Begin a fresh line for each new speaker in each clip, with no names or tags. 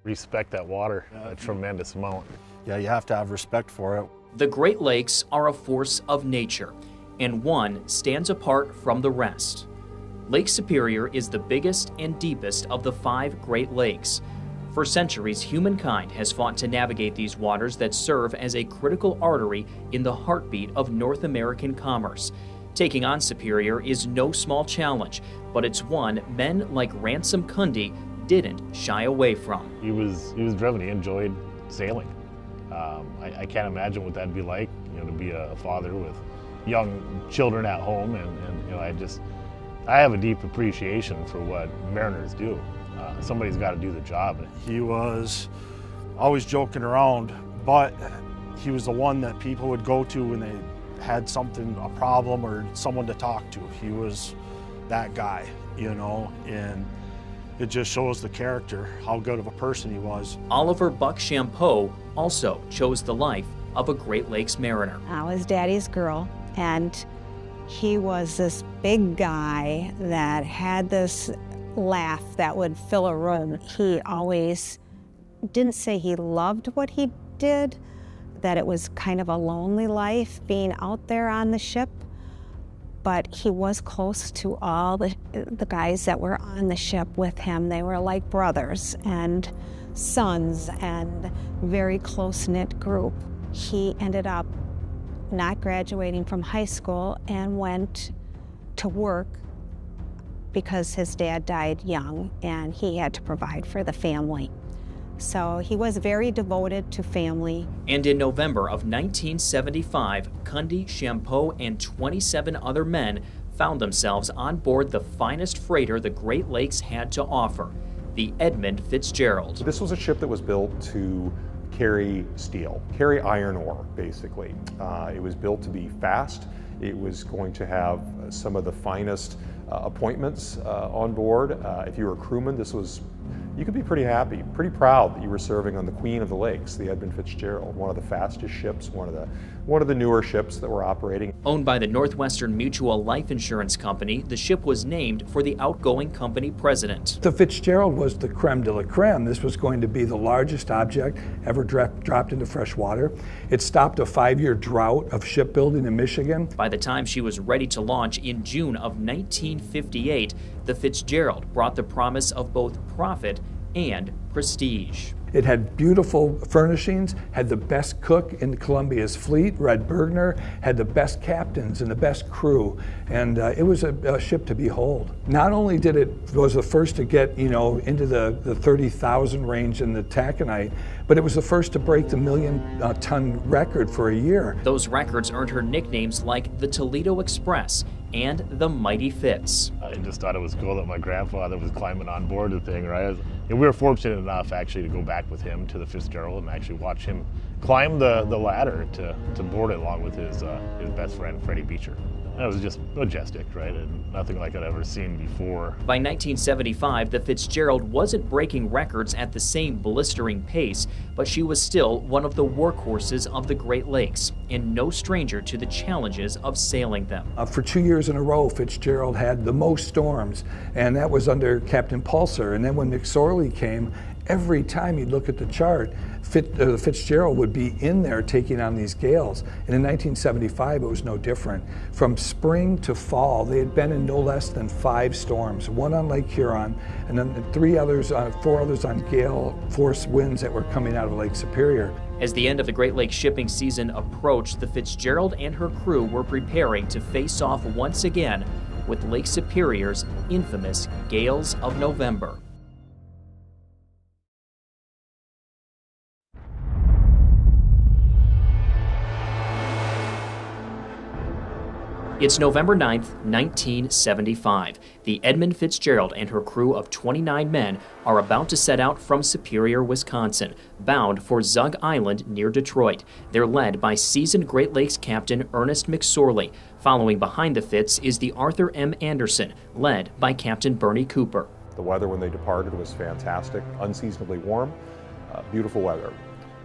respect that water a tremendous amount.
Yeah, you have to have respect for it.
The Great Lakes are a force of nature, and one stands apart from the rest. Lake Superior is the biggest and deepest of the 5 Great Lakes. For centuries, humankind has fought to navigate these waters that serve as a critical artery in the heartbeat of North American commerce. Taking on Superior is no small challenge, but it's one men like Ransom Cundy didn't shy away from.
He was driven. He enjoyed sailing. I can't imagine what that'd be like, to be a father with young children at home, and I have a deep appreciation for what mariners do. Somebody's got to do the job.
He was always joking around, but he was the one that people would go to when they had something, a problem, or someone to talk to. He was that guy, and it just shows the character, how good of a person he was.
Oliver Buck Champeau also chose the life of a Great Lakes mariner.
I was Daddy's girl, and he was this big guy that had this laugh that would fill a room. He always didn't say he loved what he did, that it was kind of a lonely life being out there on the ship, but he was close to all the guys that were on the ship with him. They were like brothers and sons and very close-knit group. He ended up not graduating from high school and went to work because his dad died young and he had to provide for the family. So he was very devoted to family.
And in November of 1975, Cundy, Champeau, and 27 other men found themselves on board the finest freighter the Great Lakes had to offer, the Edmund Fitzgerald.
This was a ship that was built to carry steel, carry iron ore, basically. It was built to be fast. It was going to have some of the finest appointments on board. If you were a crewman, you could be pretty happy, pretty proud that you were serving on the Queen of the Lakes, the Edmund Fitzgerald, one of the fastest ships, one of the newer ships that were operating.
Owned by the Northwestern Mutual Life Insurance Company, the ship was named for the outgoing company president.
The Fitzgerald was the creme de la creme. This was going to be the largest object ever dropped into fresh water. It stopped a 5-year drought of shipbuilding in Michigan.
By the time she was ready to launch in June of 1958, the Fitzgerald brought the promise of both profit and prestige.
It had beautiful furnishings, had the best cook in Columbia's fleet, Red Bergner, had the best captains and the best crew, and it was a ship to behold. Not only was the first to get into the 30,000 range in the taconite, but it was the first to break the 1 million ton record for a year.
Those records earned her nicknames like the Toledo Express and the Mighty Fitz.
I just thought it was cool that my grandfather was climbing on board the thing, right? And we were fortunate enough actually to go back with him to the Fitzgerald and actually watch him climb the ladder to board it along with his best friend, Freddie Beecher. And it was just majestic, right? And nothing like I'd ever seen before.
By 1975, the Fitzgerald wasn't breaking records at the same blistering pace, but she was still one of the workhorses of the Great Lakes, and no stranger to the challenges of sailing them.
For 2 years in a row, Fitzgerald had the most storms, and that was under Captain Pulser. And then when McSorley came, every time you'd look at the chart, the Fitzgerald would be in there taking on these gales. And in 1975, it was no different. From spring to fall, they had been in no less than 5 storms, one on Lake Huron, and then 4 others on gale force winds that were coming out of Lake Superior.
As the end of the Great Lakes shipping season approached, the Fitzgerald and her crew were preparing to face off once again with Lake Superior's infamous gales of November. It's November 9th, 1975. The Edmund Fitzgerald and her crew of 29 men are about to set out from Superior, Wisconsin, bound for Zug Island near Detroit. They're led by seasoned Great Lakes Captain Ernest McSorley. Following behind the Fitz is the Arthur M. Anderson, led by Captain Bernie Cooper.
The weather when they departed was fantastic, unseasonably warm, beautiful weather.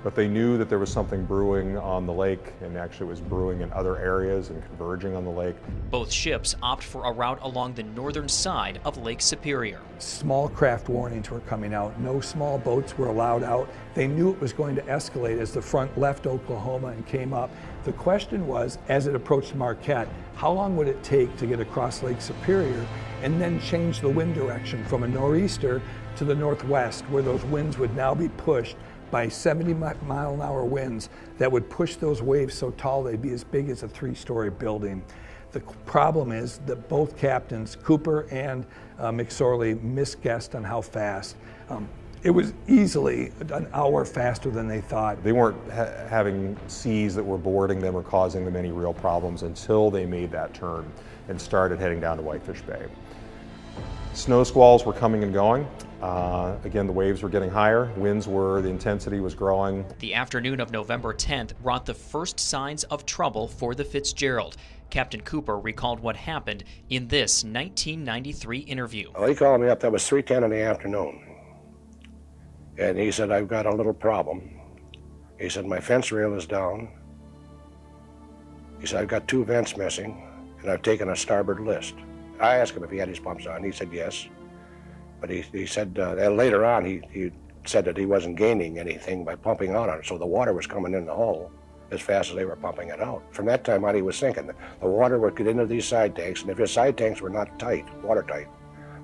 but they knew that there was something brewing on the lake, and actually it was brewing in other areas and converging on the lake.
Both ships opt for a route along the northern side of Lake Superior.
Small craft warnings were coming out. No small boats were allowed out. They knew it was going to escalate as the front left Oklahoma and came up. The question was, as it approached Marquette, how long would it take to get across Lake Superior and then change the wind direction from a nor'easter to the northwest, where those winds would now be pushed by 70-mile-an-hour winds that would push those waves so tall they'd be as big as a 3-story building. The problem is that both captains, Cooper and McSorley, misguessed on how fast. It was easily an hour faster than they thought.
They weren't having seas that were boarding them or causing them any real problems until they made that turn and started heading down to Whitefish Bay. Snow squalls were coming and going. Again, the waves were getting higher, the intensity was growing.
The afternoon of November 10th brought the first signs of trouble for the Fitzgerald. Captain Cooper recalled what happened in this 1993 interview.
Well, he called me up, that was 3:10 in the afternoon. And he said, I've got a little problem. He said, my fence rail is down. He said, I've got 2 vents missing, and I've taken a starboard list. I asked him if he had his pumps on. He said yes. But he said later on, he said that he wasn't gaining anything by pumping out on it, so the water was coming in the hull as fast as they were pumping it out. From that time on, he was sinking. The water would get into these side tanks, and if his side tanks were not tight, watertight,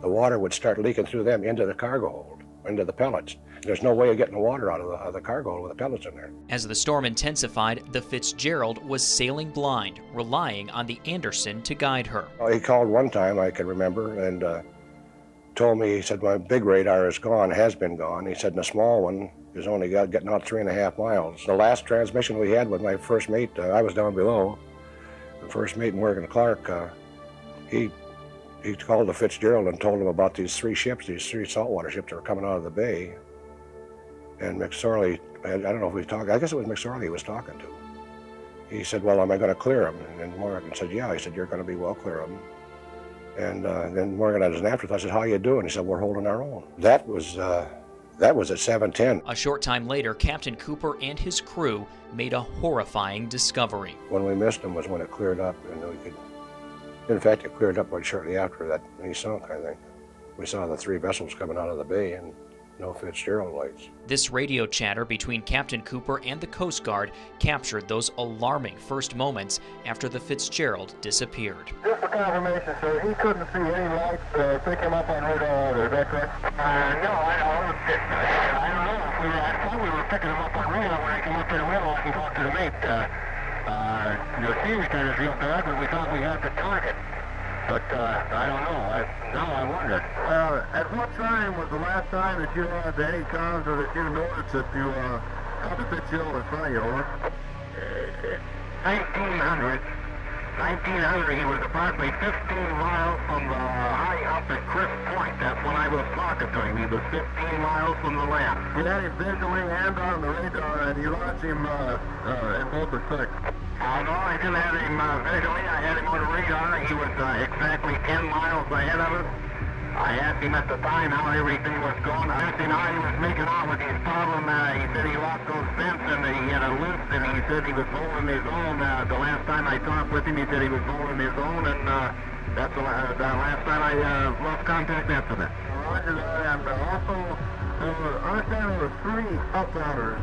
the water would start leaking through them into the cargo hold, into the pellets. There's no way of getting the water out of the cargo hold with the pellets in there.
As the storm intensified, the Fitzgerald was sailing blind, relying on the Anderson to guide her.
Well, he called one time, I can remember, and told me, he said, my big radar is gone, has been gone. He said, and the small one is only getting out 3.5 miles. The last transmission we had with my first mate, I was down below. The first mate, Morgan Clark, he called the Fitzgerald and told him about these 3 ships, these 3 saltwater ships that were coming out of the bay. And McSorley, I don't know if we talked, I guess it was McSorley he was talking to. He said, well, am I going to clear them? And Morgan said, yeah. He said, you're going to be well clear of them. And then Morgan, as an afterthought, said, how you doing? He said, we're holding our own. That was at 7:10.
A short time later, Captain Cooper and his crew made a horrifying discovery.
When we missed him was when it cleared up, and we could, in fact, it cleared up right shortly after that he sunk, I think. We saw the 3 vessels coming out of the bay and no Fitzgerald lights.
This radio chatter between Captain Cooper and the Coast Guard captured those alarming first moments after the Fitzgerald disappeared.
Just for confirmation, sir, he couldn't see any lights pick him up on radar, is that correct? No, I don't know. I thought we were picking him up on radar when I came up to the window. I can talk to the mate. The steam kind of real bad, but we thought we had the target. But I don't know. Now I wonder. At what time was the last time that you had any times or that you noticed that you had the Fitzgerald in front of you, over? 1900. 1900, he was approximately 15 miles from the high up at Crisp Point. That's when I was talking to him. He was 15 miles from the land. You had him visually and on the radar, and you lost him in both respects. No, I didn't have him visually. I had him on the radar. He was exactly 10 miles ahead of us. I asked him at the time how everything was going. I asked him how he was making out with his problem. He said he lost those vents and he had a loose, and he said he was holding his own. The last time I talked with him, he said he was holding his own, and that's the last time I lost contact after that. Roger that, and also, I understand there were 3 outbounders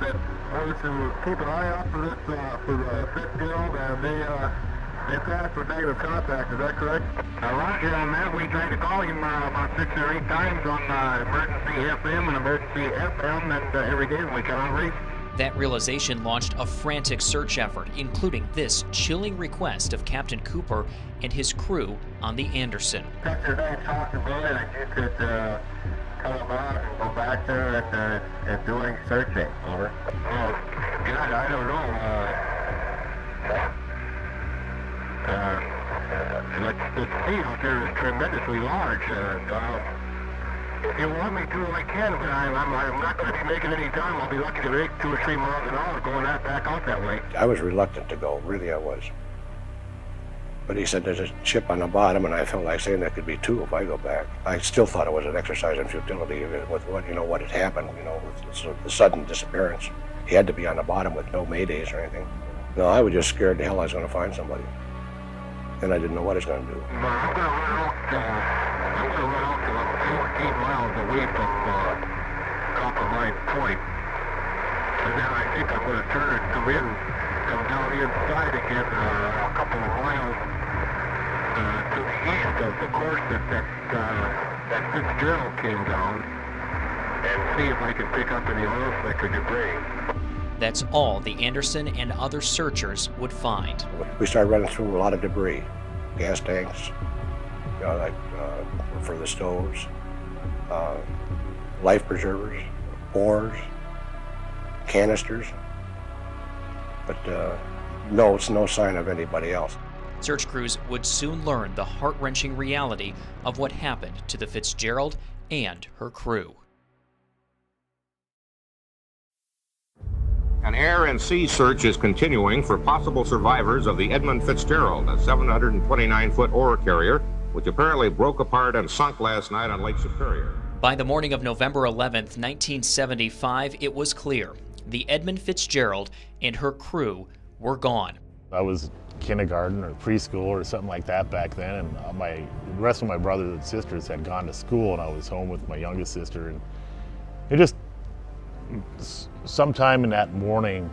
that were to keep an eye out for this, for Fitzgerald, and they passed for negative contact, is that correct? Roger on that. We tried to call him about 6 or 8 times on emergency FM and emergency FM, and every day we cannot reach.
That realization launched a frantic search effort, including this chilling request of Captain Cooper and his crew on the Anderson.
Yesterday, talking about it, that you could come out and go back there at doing searching. Over. Oh, God, I don't know. The sea out there is tremendously large. If you want me to, I can, but I'm not going to be making any time. I'll be lucky to make 2 or 3 miles an hour going back out that way.
I was reluctant to go, really I was. But he said there's a ship on the bottom, and I felt like saying there could be two if I go back. I still thought it was an exercise in futility with what had happened, with the sudden disappearance. He had to be on the bottom with no maydays or anything. No, I was just scared to hell I was going to find somebody, and I didn't know what I was going to do.
I'm going to run out to about 14 miles away from Coppermine Point, and then I think I'm going to turn and come down inside again a couple of miles to the east of the course that Fitzgerald came down, and see if I can pick up any oil slick or debris.
That's all the Anderson and other searchers would find.
We started running through a lot of debris, gas tanks, for the stoves, life preservers, oars, canisters, but no sign of anybody else.
Search crews would soon learn the heart-wrenching reality of what happened to the Fitzgerald and her crew.
An air and sea search is continuing for possible survivors of the Edmund Fitzgerald, a 729-foot ore carrier, which apparently broke apart and sunk last night on Lake Superior.
By the morning of November 11th, 1975, it was clear the Edmund Fitzgerald and her crew were gone.
I was kindergarten or preschool or something like that back then, and the rest of my brothers and sisters had gone to school, and I was home with my youngest sister, and it just, sometime in that morning,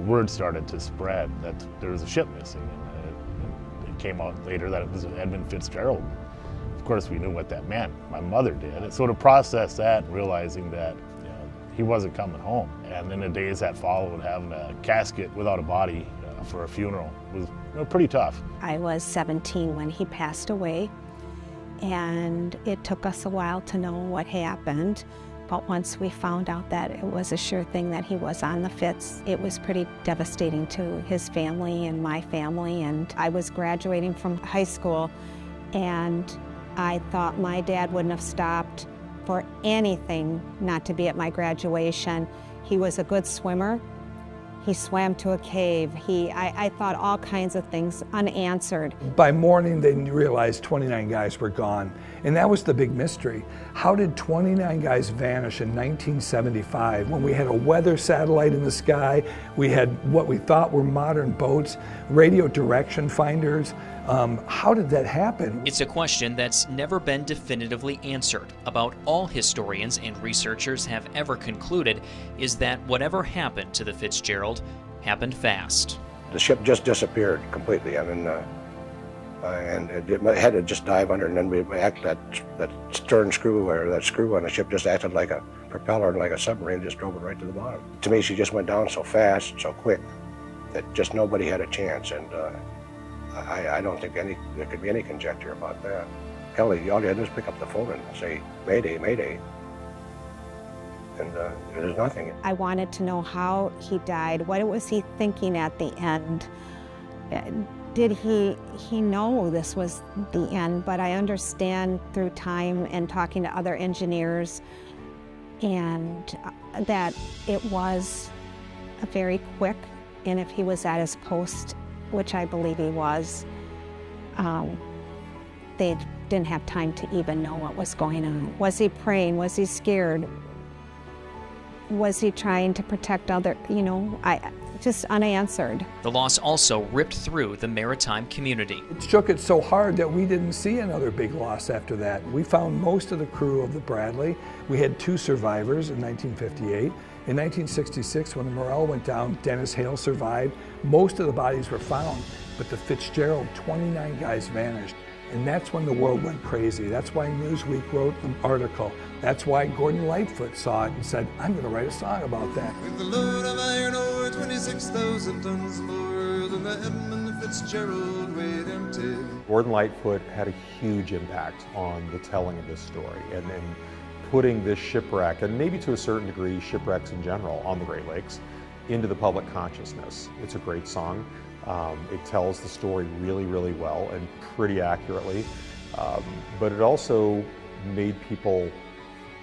word started to spread that there was a ship missing, and it came out later that it was Edmund Fitzgerald. Of course, we knew what that meant. My mother did. And so to process that, realizing that he wasn't coming home, and then the days that followed, having a casket without a body for a funeral was pretty tough.
I was 17 when he passed away, and it took us a while to know what happened. But once we found out that it was a sure thing that he was on the Fitz, it was pretty devastating to his family and my family. And I was graduating from high school, and I thought my dad wouldn't have stopped for anything not to be at my graduation. He was a good swimmer. He swam to a cave. I thought all kinds of things unanswered.
By morning, they realized 29 guys were gone, and that was the big mystery. How did 29 guys vanish in 1975 when we had a weather satellite in the sky, we had what we thought were modern boats, radio direction finders? How did that happen?
It's a question that's never been definitively answered. About all historians and researchers have ever concluded is that whatever happened to the Fitzgerald happened fast.
The ship just disappeared completely. I mean, and it had to just dive under, and then that stern screw, or that screw on the ship, just acted like a propeller and like a submarine, just drove it right to the bottom. To me, she just went down so fast, so quick, that just nobody had a chance. And I don't think there could be any conjecture about that. Hell, all you had to do is pick up the phone and say, Mayday, Mayday. And there's nothing.
I wanted to know how he died. What was he thinking at the end? Did he know this was the end? But I understand through time and talking to other engineers, and that it was a very quick, and if he was at his post, which I believe he was, they didn't have time to even know what was going on. Was he praying? Was he scared? Was he trying to protect other, just unanswered.
The loss also ripped through the maritime community.
It shook it so hard that we didn't see another big loss after that. We found most of the crew of the Bradley. We had 2 survivors in 1958. In 1966, when the Morel went down, Dennis Hale survived. Most of the bodies were found, but the Fitzgerald, 29 guys vanished. And that's when the world went crazy. That's why Newsweek wrote an article. That's why Gordon Lightfoot saw it and said, I'm going to write a song about that.
With the load of iron ore, 26,000 tons more than the Edmund Fitzgerald weighed empty.
Gordon Lightfoot had a huge impact on the telling of this story and putting this shipwreck, and maybe to a certain degree shipwrecks in general on the Great Lakes, into the public consciousness. It's a great song. It tells the story really, really well and pretty accurately, but it also made people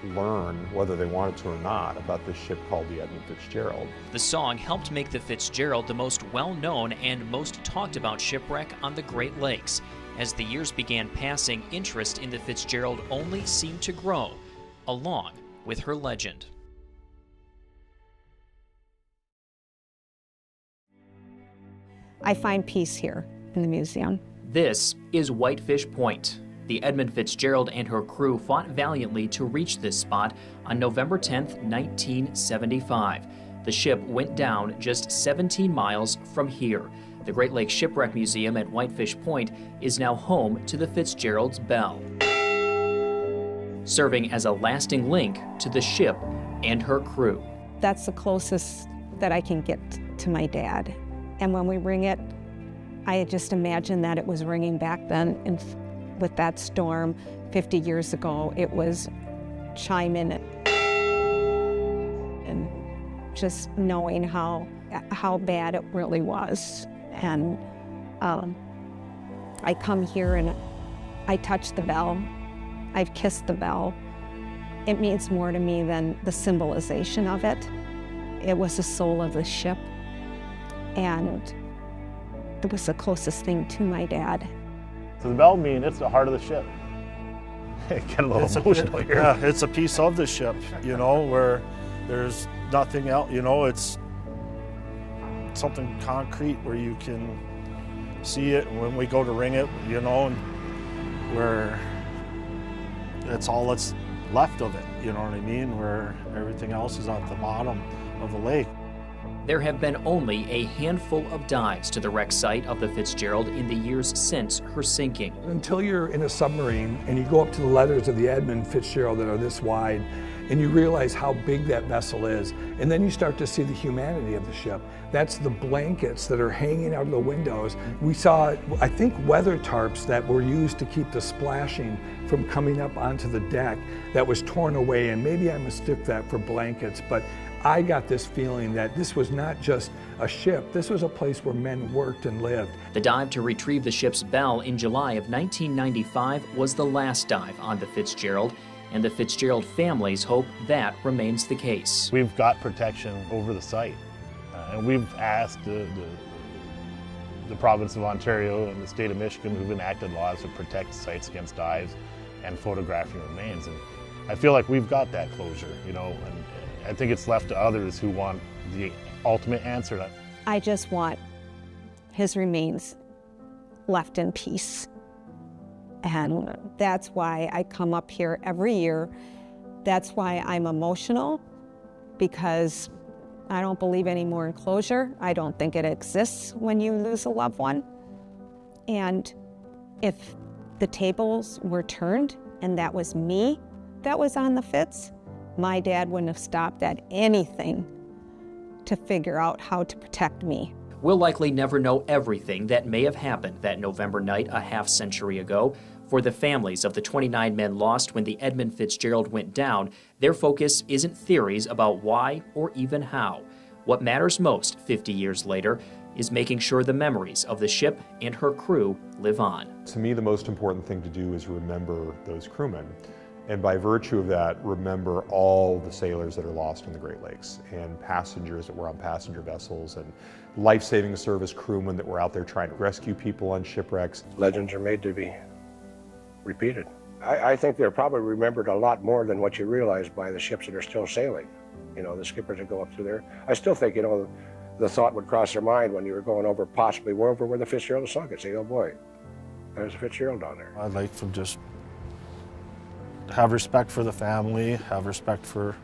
learn, whether they wanted to or not, about this ship called the Edmund Fitzgerald.
The song helped make the Fitzgerald the most well-known and most talked about shipwreck on the Great Lakes. As the years began passing, interest in the Fitzgerald only seemed to grow, along with her legend.
I find peace here in the museum.
This is Whitefish Point. The Edmund Fitzgerald and her crew fought valiantly to reach this spot on November 10, 1975. The ship went down just 17 miles from here. The Great Lakes Shipwreck Museum at Whitefish Point is now home to the Fitzgerald's bell, serving as a lasting link to the ship and her crew.
That's the closest that I can get to my dad. And when we ring it, I just imagine that it was ringing back then, and with that storm 50 years ago, it was chiming, and just knowing how bad it really was. And I come here and I touch the bell, I've kissed the bell. It means more to me than the symbolization of it. It was the soul of the ship, and it was the closest thing to my dad.
So the bell means it's the heart of the ship. Get a little emotional here.
Yeah, it's a piece of the ship, you know, where there's nothing else, you know, it's something concrete where you can see it, and when we go to ring it, you know, and where it's all that's left of it, you know what I mean, where everything else is at the bottom of the lake.
There have been only a handful of dives to the wreck site of the Fitzgerald in the years since her sinking.
Until you're in a submarine and you go up to the letters of the Edmund Fitzgerald that are this wide, and you realize how big that vessel is, and then you start to see the humanity of the ship. That's the blankets that are hanging out of the windows. We saw, I think, weather tarps that were used to keep the splashing from coming up onto the deck that was torn away, and maybe I mistook that for blankets, but I got this feeling that this was not just a ship, this was a place where men worked and lived.
The dive to retrieve the ship's bell in July of 1995 was the last dive on the Fitzgerald, and the Fitzgerald families hope that remains the case.
We've got protection over the site, and we've asked the province of Ontario and the state of Michigan, who've enacted laws to protect sites against dives and photographing remains. And I feel like we've got that closure, you know, and I think it's left to others who want the ultimate answer.
I just want his remains left in peace. And that's why I come up here every year. That's why I'm emotional, because I don't believe anymore in closure. I don't think it exists when you lose a loved one. And if the tables were turned and that was me that was on the Fitz, my dad wouldn't have stopped at anything to figure out how to protect me.
We'll likely never know everything that may have happened that November night a half-century ago. For the families of the 29 men lost when the Edmund Fitzgerald went down, their focus isn't theories about why or even how. What matters most 50 years later is making sure the memories of the ship and her crew live on.
To me, the most important thing to do is remember those crewmen. And by virtue of that, remember all the sailors that are lost in the Great Lakes, and passengers that were on passenger vessels, and life-saving service crewmen that were out there trying to rescue people on shipwrecks.
Legends are made to be repeated. I think they're probably remembered a lot more than what you realize by the ships that are still sailing. You know, the skippers that go up through there. I still think, you know, the thought would cross their mind when you were going over, possibly over where the Fitzgerald sunk, and say, oh boy, there's a Fitzgerald down there.
I'd like to just have respect for the family, have respect for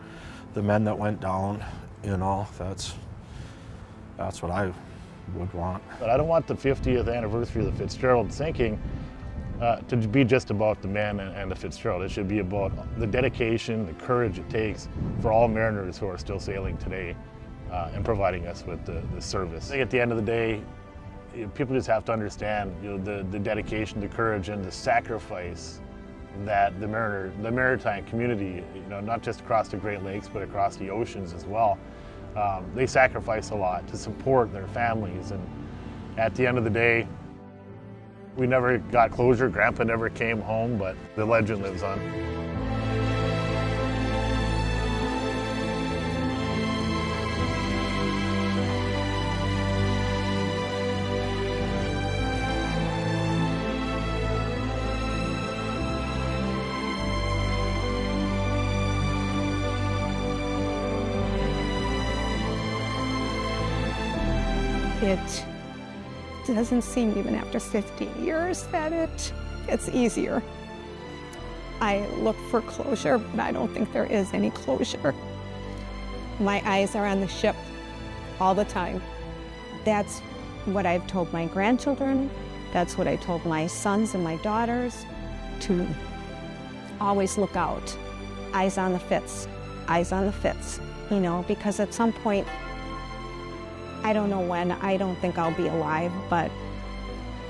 the men that went down, you know, that's what I would want.
But I don't want the 50th anniversary of the Fitzgerald sinking to be just about the men and the Fitzgerald. It should be about the dedication, the courage it takes for all mariners who are still sailing today and providing us with the service. I think at the end of the day, people just have to understand, you know, the dedication, the courage, and the sacrifice that the maritime community, you know, not just across the Great Lakes, but across the oceans as well, they sacrifice a lot to support their families. And at the end of the day, we never got closure. Grandpa never came home, but the legend lives on.
it doesn't seem even after 50 years that it gets easier. I look for closure, but I don't think there is any closure. My eyes are on the ship all the time. That's what I've told my grandchildren. That's what I told my sons and my daughters, to always look out. Eyes on the Fitz, eyes on the Fitz, you know, because at some point, I don't know when, I don't think I'll be alive, but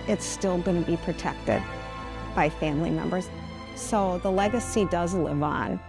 it's still going to be protected by family members. So the legacy does live on.